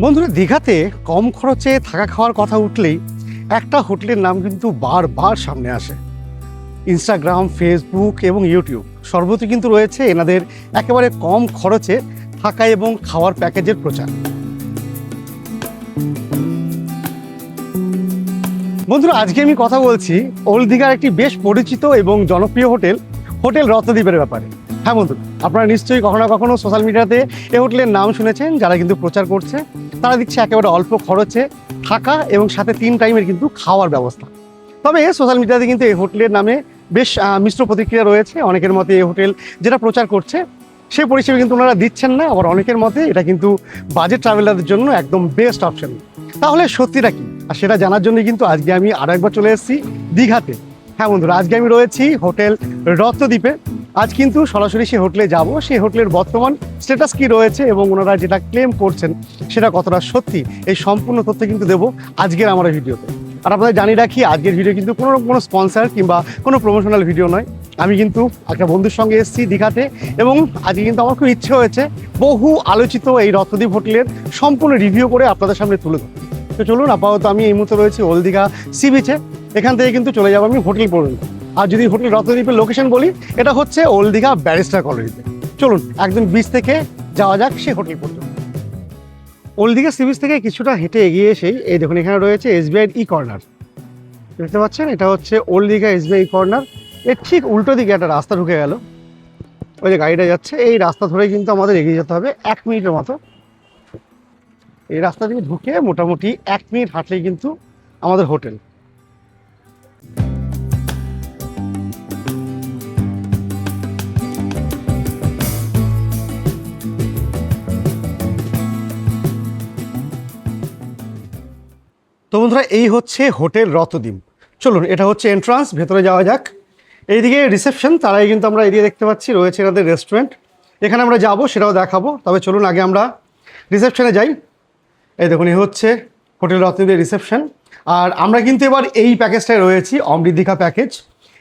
বন্ধুরা, দীঘাতে কম খরচে থাকা খাওয়ার কথা উঠলেই একটা হোটেলের নাম কিন্তু বারবার সামনে আসে। ইনস্টাগ্রাম, ফেসবুক এবং ইউটিউব সর্বত্র কিন্তু রয়েছে এনাদের একেবারে কম খরচে থাকা এবং খাওয়ার প্যাকেজের প্রচার। বন্ধুরা, আজকে আমি কথা বলছি ওল্ড দীঘার একটি বেশ পরিচিত এবং জনপ্রিয় হোটেল রত্নদ্বীপের ব্যাপারে। হ্যাঁ বন্ধু, আপনারা নিশ্চয়ই কখনো না কখনো সোশ্যাল মিডিয়াতে এই হোটেলের নাম শুনেছেন। যারা কিন্তু প্রচার করছে তারা দিচ্ছে একেবারে অল্প খরচে থাকা এবং সাথে 3 টাইমের কিন্তু খাওয়ার ব্যবস্থা। তবে সোশ্যাল মিডিয়াতে কিন্তু এই হোটেলের নামে বেশ মিশ্র প্রতিক্রিয়া রয়েছে। অনেকের মতে এই হোটেল যেটা প্রচার করছে সেই পরিষেবা কিন্তু ওনারা দিচ্ছেন না, আবার অনেকের মতে এটা কিন্তু বাজেট ট্রাভেলারদের জন্য একদম বেস্ট অপশন। তাহলে সত্যিটা কি, আর সেটা জানার জন্য কিন্তু আজকে আমি আরও একবার চলে এসেছি দীঘাতে। হ্যাঁ বন্ধুরা, আজকে আমি রয়েছি হোটেল রত্নদ্বীপে। আজ কিন্তু সরাসরি সেই হোটেলে যাব, সেই হোটেলের বর্তমান স্ট্যাটাস কি রয়েছে এবং ওনারা যেটা ক্লেম করছেন সেটা কতটা সত্যি, এই সম্পূর্ণ তথ্য কিন্তু দেবো আজকের আমার ভিডিওতে। আর আপনাদের জানিয়ে রাখি, আজকের ভিডিও কিন্তু কোনো স্পন্সার কিংবা কোনো প্রমোশনাল ভিডিও নয়। আমি কিন্তু একটা বন্ধুর সঙ্গে এসেছি দীঘাতে এবং আজকে কিন্তু আমার খুব ইচ্ছে হয়েছে বহু আলোচিত এই রত্নদ্বীপ হোটেলের সম্পূর্ণ রিভিউ করে আপনাদের সামনে তুলে ধরব। তো চলুন, আপাতত আমি এই মুহূর্তে রয়েছি ওল্ড দীঘা সি বিচে। এখান থেকে কিন্তু চলে যাবো আমি হোটেল পর্যন্ত। আর যদি হোটেল রত্নদ্বীপের লোকেশন বলি, এটা হচ্ছে ওল্ড দীঘা ব্যারিস্টার কলোনিতে। চলুন একদম বিচ থেকে যাওয়া যাক সেই হোটেল পর্যন্ত। ওল্ড দীঘা সি বিচ থেকে কিছুটা হেঁটে এগিয়ে এসেই এই দেখুন, এখানে রয়েছে এসবিআই ই কর্নার। দেখতে পাচ্ছেন, এটা হচ্ছে ওল্ড দীঘা এসবিআই কর্নার। এর ঠিক উল্টো দিকে একটা রাস্তা ঢুকে গেল, ওই যে গাড়িটা যাচ্ছে এই রাস্তা ধরে কিন্তু আমাদের এগিয়ে যেতে হবে 1 মিনিটের মতো। এই রাস্তা দিয়ে ঢুকে মোটামুটি 1 মিনিট হাঁটলেই কিন্তু আমাদের হোটেল। তো বন্ধুরা, এই হচ্ছে হোটেল রত্নদ্বীপ। চলুন, এটা হচ্ছে এন্ট্রান্স, ভেতরে যাওয়া যাক। এইদিকে রিসেপশন, তারাই কিন্তু আমরা এদিকে দেখতে পাচ্ছি রয়েছে এনাদের রেস্টুরেন্ট। এখানে আমরা যাব, সেটাও দেখাবো। তবে চলুন আগে আমরা রিসেপশনে যাই। এই দেখুন, এই হচ্ছে হোটেল রত্নদ্বীপের রিসেপশন। আর আমরা কিন্তু এবার এই প্যাকেজটায় রয়েছি, অমৃত দীঘা প্যাকেজ।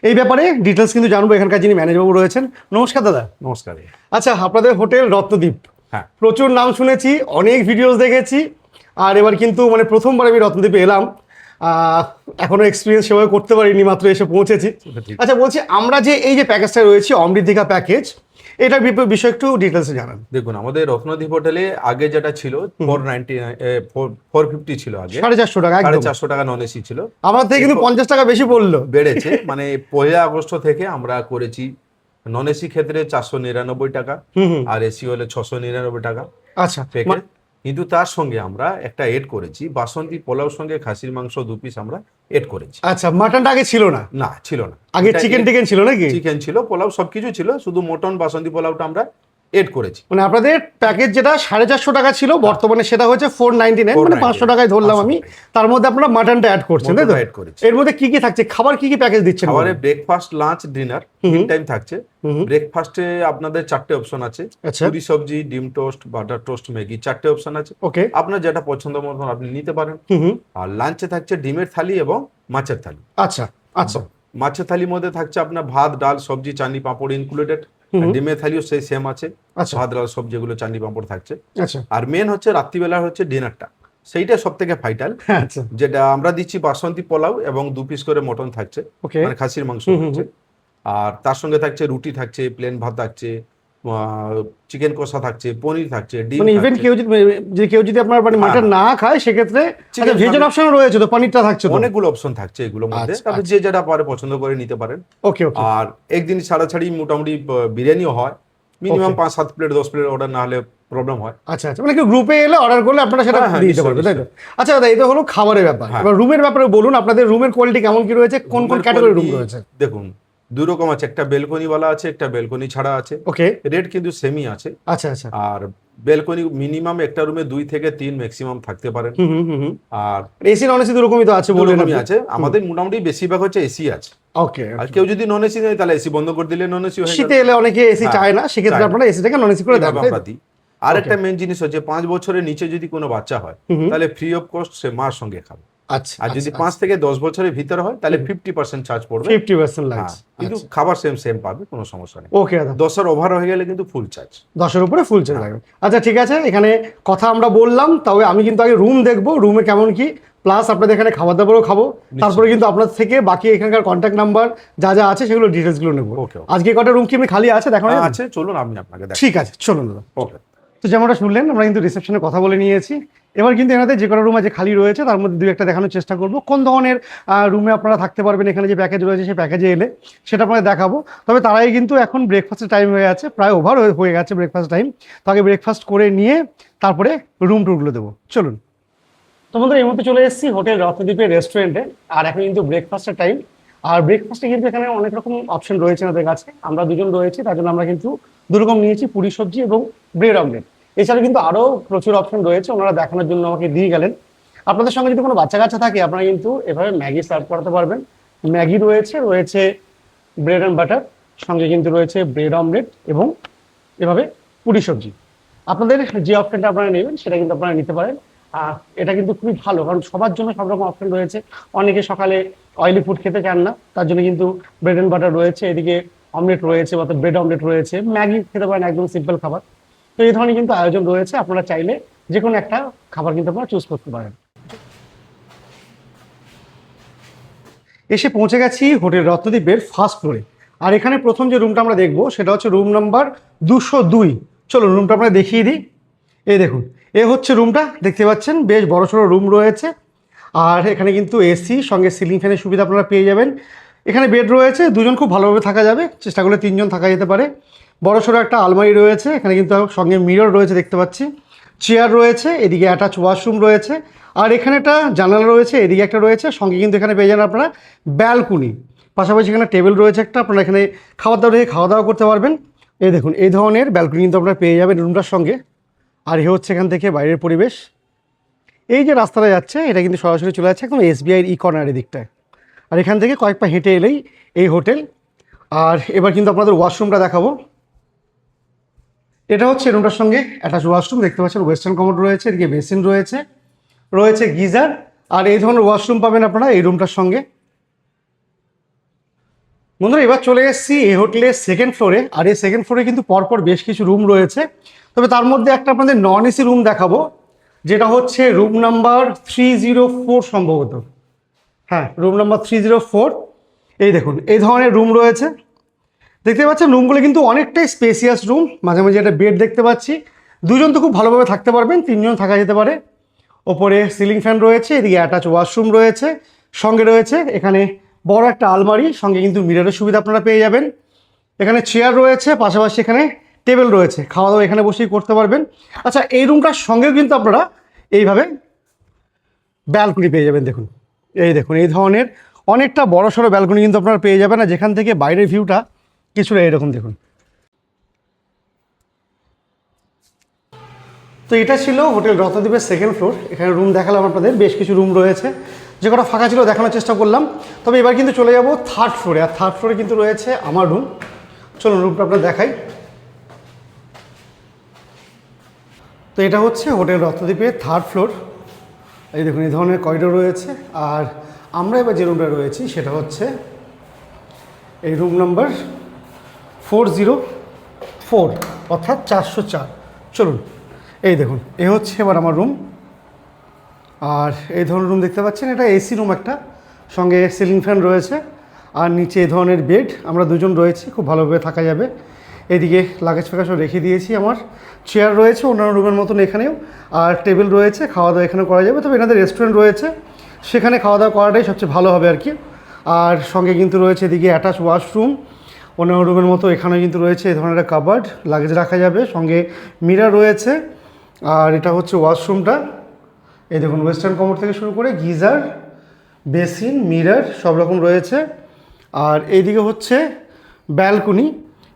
এই ব্যাপারে ডিটেলস কিন্তু জানবো এখানকার যিনি ম্যানেজারবাবু রয়েছেন। নমস্কার দাদা। নমস্কার। আচ্ছা, আপনাদের হোটেল রত্নদ্বীপ, হ্যাঁ, প্রচুর নাম শুনেছি, অনেক ভিডিওস দেখেছি। আর এবার কিন্তু প্রথমবার আমি রত্নদ্বীপে এলাম। এখনো এক্সপিরিয়েন্স সেভাবে করতে পারিনি, মাত্র এসে পৌঁছেছি। আচ্ছা, বলছি আমরা যে এই যে প্যাকেজটা রয়েছে অমৃত দীঘা প্যাকেজ, এটার বিষয়ে একটু ডিটেলসে জানান। দেখুন, আমাদের রত্নদ্বীপ হোটেলে আগে যেটা ছিল 450 ছিল আগে, 450 টাকা, 450 টাকা নন এসি ছিল। আমার থেকে কিন্তু 50 টাকা বেশি পড়লো, বেড়েছে। মানে 1 আগস্ট থেকে আমরা করেছি নন এসি ক্ষেত্রে 499 টাকা, আর এসি হলে 699 টাকা। আচ্ছা, প্যাকেজ। কিন্তু তার সঙ্গে আমরা একটা এড করেছি, বাসন্তী পোলাও সঙ্গে খাসির মাংস 2 পিস আমরা এড করেছি। আচ্ছা, মাটনটা আগে ছিল না? না, ছিল না। আগে চিকেন ছিল নাকি? চিকেন ছিল, পোলাও সবকিছু ছিল, শুধু মটন বাসন্তী পোলাওটা আমরা এড করেছি। মানে আপনাদের প্যাকেজ যেটা 450 টাকা ছিল, বর্তমানে সেটা হচ্ছে 499, মানে 500 টাকায় ধরলাম আমি। তার মধ্যে আপনারা মাটনটা অ্যাড করছেন, তাই তো? এর মধ্যে কি কি থাকছে, খাবার কি কি প্যাকেজ দিচ্ছেন? খাবারে ব্রেকফাস্ট, লাঞ্চ, ডিনার 3 টাইম থাকছে। ব্রেকফাস্টে আপনাদের 4টে অপশন আছে, পুরি সবজি, ডিম টোস্ট, বাটার টোস্ট, ম্যাগি, 4টে অপশন আছে। ওকে, আপনার যেটা পছন্দ মতন আপনি নিতে পারেন। আর লাঞ্চে থাকছে ডিমের থালি এবং মাছের থালি। আচ্ছা আচ্ছা। মাছের থালির মধ্যে থাকছে আপনার ভাত, ডাল, সবজি, চাটনি, পাঁপড় ইনক্লুডেড। ডিমের থালিও সেই সেম আছে, ভাত, ডাল, সবজি, যেগুলো চাটনি, পাঁপড় থাকছে। আর মেন হচ্ছে রাত্রিবেলা হচ্ছে ডিনারটা, সেইটা সব থেকে ভাইটাল, যেটা আমরা দিচ্ছি বাসন্তী পোলাও এবং 2 পিস করে মটন থাকছে, মানে খাসির মাংস থাকছে। আর তার সঙ্গে থাকছে রুটি থাকছে, প্লেন ভাত থাকছে, চিকেন কষা থাকছে, পনির থাকছে, ডিম। মানে ইভেন কেউ যদি আপনার মাটন না খায় সেক্ষেত্রে ভেজের অপশন রয়েছে, তো পনিরটা থাকছে, অনেকগুলো অপশন থাকছে এগুলোর মধ্যে। তারপর যে যেটা পারে পছন্দ করে নিতে পারেন। ওকে ওকে। আর একদিন ছাড়াছাড়ি মোটামুটি বিরিয়ানিও হয়, মিনিমাম 5-7 প্লেট 10 প্লেট অর্ডার না হলে প্রবলেম হয়। আচ্ছা আচ্ছা, মানে কেউ গ্রুপে এলে অর্ডার করলে আপনারা সেটা দিয়ে দিতে পারবেন, তাই তো? আচ্ছা দাদা, এটা হলো খাবারের ব্যাপার। এবার রুমের ব্যাপারে বলুন, আপনাদের রুমের কোয়ালিটি কেমন কি রয়েছে, কোন কোন ক্যাটাগরি রুম রয়েছে? দেখুন, 2 রকম আছে, একটা বেলকনি ওয়ালা আছে, একটা বেলকনি ছাড়া আছে। ওকে, রেট কিন্তু সেমই আছে। আচ্ছা আচ্ছা। আর বেলকনি মিনিমাম একটা রুমে 2 থেকে 3 ম্যাক্সিমাম থাকতে পারেন। আর এসি নন এসি দুরকমই তো আছে, বললেন দুরকমই আছে। আমাদের মোটামুটি বেশিরভাগ হচ্ছে এসি আছে। ওকে। আর কেউ যদি নন এসি নেয় তাহলে এসি বন্ধ করে দিলে নন এসি হয়ে যাবে। শীতে এলে অনেকে এসি চায় না, সেক্ষেত্রে আপনারা এসিটাকে নন এসি করে দেন। আর একটা মেন জিনিস হচ্ছে 5 বছরের নিচে যদি কোনো বাচ্চা হয় তাহলে ফ্রি অফ কস্ট সে মার সঙ্গে খাবে। আচ্ছা, আর যদি 5 থেকে 10 বছরের ভিতরে হয় তাহলে 50% চার্জ পড়বে। 50% লাগছে, কিন্তু খাবার সেম পাবে, কোনো সমস্যা নেই। ওকে দাদা, 10 ওভার হয়ে গেলে কিন্তু ফুল চার্জ। 10-এর উপরে ফুল চার্জ লাগবে। আচ্ছা ঠিক আছে, এখানে কথা আমরা বললাম, তবে আমি কিন্তু আগে রুম দেখবো, রুমে কেমন কি, প্লাস আপনাদের এখানে খাবার দাবারও খাবো, তারপরে কিন্তু আপনার থেকে বাকি এখানকার কন্ট্যাক্ট নাম্বার যা যা আছে সেগুলো ডিটেলসগুলো নেবো। আজকে কটা রুম কি এমনি খালি আছে দেখো? আছে, চলুন আমি আপনাকে দেখাই। ঠিক আছে, চলুন দাদা। ওকে। তো যেমনটা শুনলেন, আমরা কিন্তু রিসেপশনে কথা বলে নিয়েছি। এবার কিন্তু এনাদের যে কটা রুম আছে খালি রয়েছে তার মধ্যে 2-1টা দেখানোর চেষ্টা করবো। কোন ধরনের রুমে আপনারা থাকতে পারবেন, এখানে যে প্যাকেজ রয়েছে সেই প্যাকেজে এলে সেটা আপনাদের দেখাবো। তবে তারাই কিন্তু এখন ব্রেকফাস্টের টাইম হয়ে আছে, প্রায় ওভার হয়ে গেছে ব্রেকফাস্ট টাইম। তো আগে ব্রেকফাস্ট করে নিয়ে তারপরে রুম টুরগুলো দেবো, চলুন। তো বন্ধুরা, এই মুহূর্তে চলে এসেছি হোটেল রত্নদ্বীপের রেস্টুরেন্টে, আর এখন কিন্তু ব্রেকফাস্টের টাইম। আর ব্রেকফাস্টে কিন্তু এখানে অনেক রকম অপশন রয়েছে আমাদের কাছে। আমরা দুজন রয়েছি, তার জন্য আমরা কিন্তু দুরকম নিয়েছি, পুরি সবজি এবং ব্রেড অমলেট। এছাড়া কিন্তু আরও প্রচুর অপশন রয়েছে, ওনারা দেখানোর জন্য আমাকে দিয়ে গেলেন। আপনাদের সঙ্গে যদি কোনো বাচ্চা কাচ্চা থাকে আপনারা কিন্তু এভাবে ম্যাগি সার্ভ করাতে পারবেন। ম্যাগি রয়েছে ব্রেড অ্যান্ড বাটার, সঙ্গে কিন্তু রয়েছে ব্রেড অমলেট এবং এভাবে পুরি সবজি। আপনাদের যে অপশনটা আপনারা নেবেন সেটা কিন্তু আপনারা নিতে পারেন। এটা কিন্তু খুবই ভালো, কারণ সবার জন্য সব রকম অপশন রয়েছে। অনেকে সকালে অয়েলি ফুড খেতে চান না, তার জন্য কিন্তু ব্রেড অ্যান্ড বাটার রয়েছে, এদিকে অমলেট রয়েছে, অর্থাৎ ব্রেড অমলেট রয়েছে, ম্যাগি খেতে পারেন, একদম সিম্পল খাবার। তো এই ধরনের কিন্তু আয়োজন রয়েছে, আপনারা চাইলে যে কোনো একটা খাবার কিন্তু আপনারা চুজ করতে পারেন। এসে পৌঁছে গেছি হোটেল রত্নদ্বীপের ফার্স্ট ফ্লোরে। আর এখানে প্রথম যে রুমটা আমরা দেখবো সেটা হচ্ছে রুম নাম্বার 202। চলুন রুমটা আপনারা দেখিয়ে দিই। এই দেখুন, এ হচ্ছে রুমটা, দেখতে পাচ্ছেন বেশ বড়সড় রুম রয়েছে। আর এখানে কিন্তু এসি সঙ্গে সিলিং ফ্যানের সুবিধা আপনারা পেয়ে যাবেন। এখানে বেড রয়েছে, দুজন খুব ভালোভাবে থাকা যাবে, চেষ্টা করলে 3জন থাকা যেতে পারে। বড়সড় একটা আলমারি রয়েছে, এখানে কিন্তু সঙ্গে মিরর রয়েছে দেখতে পাচ্ছি, চেয়ার রয়েছে, এদিকে অ্যাটাচ ওয়াশরুম রয়েছে। আর এখানে একটা জানালা রয়েছে, এদিকে একটা রয়েছে, সঙ্গে কিন্তু এখানে পেয়ে যান আপনারা ব্যালকনি। পাশাপাশি এখানে টেবিল রয়েছে একটা, আপনারা এখানে খাওয়া দাওয়া করতে পারবেন। এই দেখুন, এই ধরনের ব্যালকনি কিন্তু আপনারা পেয়ে যাবেন রুমটার সঙ্গে। আর এ হচ্ছে এখান থেকে বাইরের পরিবেশ। এই যে রাস্তাটা যাচ্ছে এটা কিন্তু সরাসরি চলে যাচ্ছে একদম এসবিআইয়ের কর্নারের দিকটায়। আর এখান থেকে কয়েক পা হেঁটে এলেই এই হোটেল। আর এবার কিন্তু আপনাদের ওয়াশরুমটা দেখাবো। এটা হচ্ছে রুমটার সঙ্গে অ্যাটাচ ওয়াশরুম, দেখতে পাচ্ছেন ওয়েস্টার্ন কমোড রয়েছে, এদিকে বেসিন রয়েছে গিজার। আর এই ধরনের ওয়াশরুম পাবেন আপনারা এই রুমটার সঙ্গে। বন্ধুরা, এবার চলে এসেছি এই হোটেলের সেকেন্ড ফ্লোরে। আর এই সেকেন্ড ফ্লোরে কিন্তু পরপর বেশ কিছু রুম রয়েছে, তবে তার মধ্যে একটা আপনাদের নন এসি রুম দেখাবো, যেটা হচ্ছে রুম নাম্বার 304 সম্ভবত। হ্যাঁ, রুম নাম্বার 304। এই দেখুন, এই ধরনের রুম রয়েছে, দেখতে পাচ্ছেন রুমগুলো কিন্তু অনেকটাই স্পেসিয়াস রুম। মাঝে মাঝে একটা বেড দেখতে পাচ্ছি, দুজন তো খুব ভালোভাবে থাকতে পারবেন, 3জন থাকা যেতে পারে। ওপরে সিলিং ফ্যান রয়েছে, এদিকে অ্যাটাচ ওয়াশরুম রয়েছে, সঙ্গে রয়েছে এখানে বড় একটা আলমারি, সঙ্গে কিন্তু মিররের সুবিধা আপনারা পেয়ে যাবেন। এখানে চেয়ার রয়েছে, পাশাপাশি এখানে টেবিল রয়েছে, খাওয়া দাওয়া এখানে বসেই করতে পারবেন। আচ্ছা, এই রুমটার সঙ্গেও কিন্তু আপনারা এইভাবে ব্যালকনি পেয়ে যাবেন। দেখুন, এই ধরনের অনেকটা বড় সড়ো ব্যালকনি কিন্তু আপনারা পেয়ে যাবেন, আর যেখান থেকে বাইরের ভিউটা কিছুটা এরকম দেখুন। তো এটা ছিল হোটেল রত্নদ্বীপের সেকেন্ড ফ্লোর। এখানে রুম দেখালাম আপনাদের, বেশ কিছু রুম রয়েছে, যে কটা ফাঁকা ছিল দেখানোর চেষ্টা করলাম। তবে এবার কিন্তু চলে যাব থার্ড ফ্লোরে, আর থার্ড ফ্লোরে কিন্তু রয়েছে আমার রুম। চলুন রুমটা আপনার দেখাই। তো এটা হচ্ছে হোটেল রত্নদ্বীপের থার্ড ফ্লোর। এই দেখুন, এই ধরনের করিডোর রয়েছে। আর আমরা এবার যে রুমটা রয়েছি সেটা হচ্ছে এই রুম নাম্বার 404, অর্থাৎ 404। চলুন, এই দেখুন, এ হচ্ছে এবার আমার রুম। আর এই ধরনের রুম দেখতে পাচ্ছেন, এটা এসি রুম একটা, সঙ্গে সিলিং ফ্যান রয়েছে। আর নিচে এই ধরনের বেড, আমরা দুজন রয়েছি, খুব ভালোভাবে থাকা যাবে। এদিকে লাগেজ ফ্যাগেজ রেখে দিয়েছি আমার। চেয়ার রয়েছে অন্যান্য রুমের মতন এখানেও, আর টেবিল রয়েছে, খাওয়া দাওয়া এখানে করা যাবে। তবে এনাদের রেস্টুরেন্ট রয়েছে, সেখানে খাওয়া দাওয়া করাটাই সবচেয়ে ভালো হবে আর কি। আর সঙ্গে কিন্তু রয়েছে এদিকে অ্যাটাচ ওয়াশরুম, অন্যান্য রুমের মতো এখানে কিন্তু রয়েছে এই ধরনের কাবার্ড, লাগেজ রাখা যাবে, সঙ্গে মিরর রয়েছে। আর এটা হচ্ছে ওয়াশরুমটা। এই দেখুন, ওয়েস্টার্ন কমোড থেকে শুরু করে গিজার, বেসিন, মিরর সব রকম রয়েছে। আর এইদিকে হচ্ছে ব্যালকনি।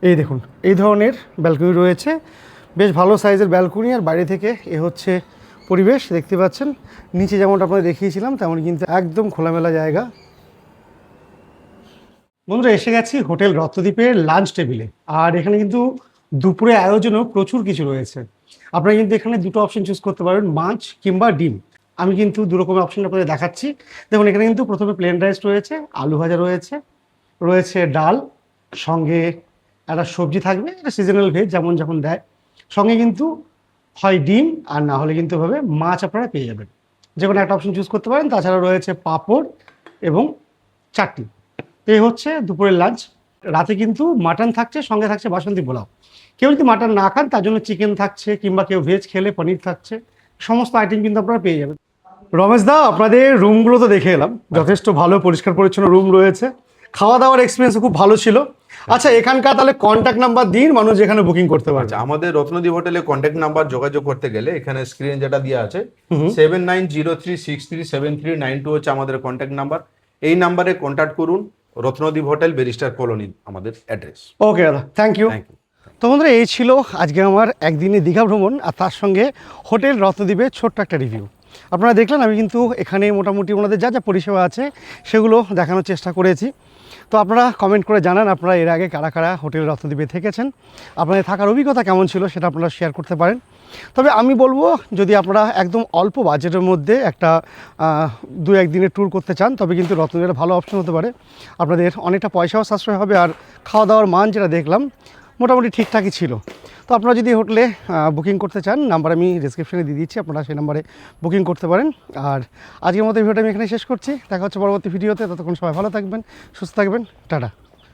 এই দেখুন, এই ধরনের ব্যালকনি রয়েছে, বেশ ভালো সাইজের ব্যালকনি। আর বাইরে থেকে এ হচ্ছে পরিবেশ, দেখতে পাচ্ছেন নিচে যেমনটা আপনাদের দেখিয়েছিলাম তেমন কিন্তু একদম খোলামেলা জায়গা। বন্ধুরা, এসে গেছি হোটেল রত্নদ্বীপের লাঞ্চ টেবিলে। আর এখানে কিন্তু দুপুরে আয়োজনও প্রচুর কিছু রয়েছে। আপনারা কিন্তু এখানে দুটো অপশন চুজ করতে পারবেন, মাছ কিংবা ডিম। আমি কিন্তু দু রকমের অপশন আপনাদের দেখাচ্ছি। দেখুন এখানে কিন্তু প্রথমে প্লেন রাইস রয়েছে, আলু ভাজা রয়েছে, রয়েছে ডাল, সঙ্গে একটা সবজি থাকবে, এটা সিজনাল ভেজ যেমন যখন দেয়, সঙ্গে কিন্তু হয় ডিম আর না হলে কিন্তু এভাবে মাছ আপনারা পেয়ে যাবেন, যে কোনো একটা অপশন চুজ করতে পারেন। তাছাড়া রয়েছে পাঁপড় এবং চাটনি। এই হচ্ছে দুপুরের লাঞ্চ। রাতে কিন্তু মাটন থাকছে, সঙ্গে থাকছে বাসন্তী পোলাও। কেউ যদি মাটন না খান তার জন্য চিকেন থাকছে, কিংবা কেউ ভেজ খেলে পনির থাকছে, সমস্ত আইটেম কিন্তু আপনারা পেয়ে যাবেন। রমেশ দা, আপনাদের রুমগুলো তো দেখে এলাম, যথেষ্ট ভালো পরিষ্কার পরিচ্ছন্ন রুম রয়েছে, খাওয়া দাওয়ার এক্সপিরিয়েন্স খুব ভালো ছিল। আচ্ছা, এখানকার তাহলে কন্ট্যাক্ট নাম্বার দিন, মানুষ যেখানে বুকিং করতে পারছে। আচ্ছা, আমাদের রত্নদ্বীপ হোটেলে কন্ট্যাক্ট নাম্বার যোগাযোগ করতে গেলে এখানে স্ক্রিনে যেটা দেওয়া আছে 7903637392 হচ্ছে আমাদের কন্ট্যাক্ট নাম্বার। এই নাম্বারে কন্ট্যাক্ট করুন। রত্নদ্বীপ হোটেল, ব্যারিস্টার কলোনি আমাদের অ্যাড্রেস। ওকে দাদা, থ্যাংক ইউ। Thank you. তো বন্ধুরা, এই ছিল আজকে আমার একদিনে দীঘা ভ্রমণ, আর তার সঙ্গে হোটেল রত্নদ্বীপের ছোট্ট একটা রিভিউ। আপনারা দেখলেন আমি কিন্তু এখানে মোটামুটি ওনাদের যা যা পরিষেবা আছে সেগুলো দেখানোর চেষ্টা করেছি। তো আপনারা কমেন্ট করে জানান আপনারা এর আগে কারা কারা হোটেল রত্নদ্বীপে থেকেছেন, আপনাদের থাকার অভিজ্ঞতা কেমন ছিল সেটা আপনারা শেয়ার করতে পারেন। তবে আমি বলবো, যদি আপনারা একদম অল্প বাজেটের মধ্যে একটা 2-1 দিনের ট্যুর করতে চান, তবে কিন্তু রত্নদ্বীপের ভালো অপশন হতে পারে। আপনাদের অনেকটা পয়সাও সাশ্রয় হবে, আর খাওয়া দাওয়ার মান যেটা দেখলাম মোটামুটি ঠিকঠাকই ছিল। তো আপনারা যদি হোটেলে বুকিং করতে চান, নাম্বার আমি ডিসক্রিপশনে দিয়ে দিচ্ছি, আপনারা সেই নাম্বারে বুকিং করতে পারেন। আর আজকের মতো ভিডিওটা আমি এখানে শেষ করছি। দেখা হচ্ছে পরবর্তী ভিডিওতে। ততক্ষণ সবাই ভালো থাকবেন, সুস্থ থাকবেন, টাটা।